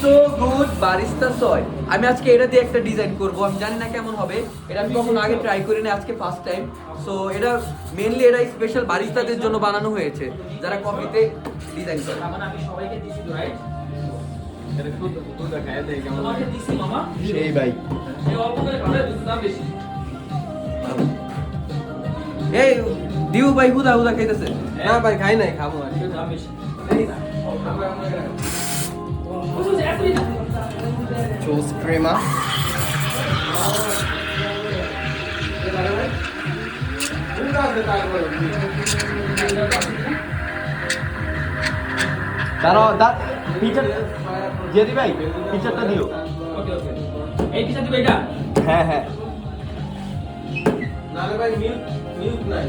So good barista সয়। আমি আজকে এটা দিয়ে একটা ডিজাইন করব, আমি জানি না কেমন হবে, এটা আমি কখনো আগে ট্রাই করি না, আজকে ফার্স্ট টাইম। সো এটা মেইনলি এটা স্পেশাল বারিস্তাদের জন্য বানানো হয়েছে, যারা কফিতে ডিজাইন করে। মানে আমি সবাইকে দিছি তো রাইট। এটা খুব দেখায় দেয় কেমন আমাকে দিছি মামা। সেই ভাই এই অল্প করে খাবে, দুধ দাম বেশি। এই দিউ ভাই হুদা হুদা খাইতেছে। না ভাই খাই নাই খাবো আর দুধ দাম বেশি। চোস ক্রেমা দাঁড়াও পিচার জেদি ভাই পিচারটা দিও। ওকে ওকে। এই পিছা দিবে এটা? হ্যাঁ হ্যাঁ নালে ভাই মিল্ক নাই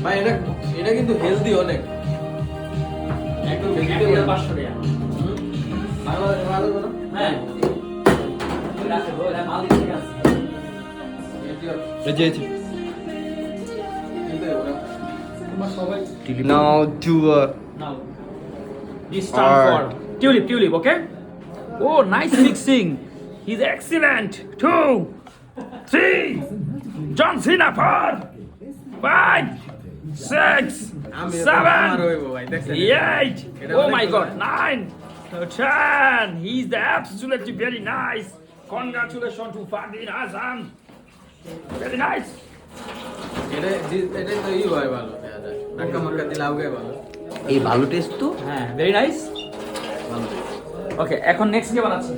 ভাই, এটা কিন্তু হেলদি অনেক, একদম ভেজিটেবল। 500 টাকা। ভালো ভালো ভালো হ্যাঁ। এটা আছে গো, এটা মাল দিতে গেছে। এই যে কিন্তু ওরা তোমার সবাই নাও two now this time for tulip, okay? Oh, nice mixing. He's excellent. 2 3 John Cena 4 5 6 7 8 oh my god 9 10. He's the absolutely very nice. Congratulations to Fadil Azam. Very nice. এটা তো হয় ভালো, ধাক্কা মাক্কা দিলে আউগে ভালো। এই ভালো টেস্ট তো। হ্যাঁ, very nice. Okay, এখন নেক্সট কে বানাচ্ছি?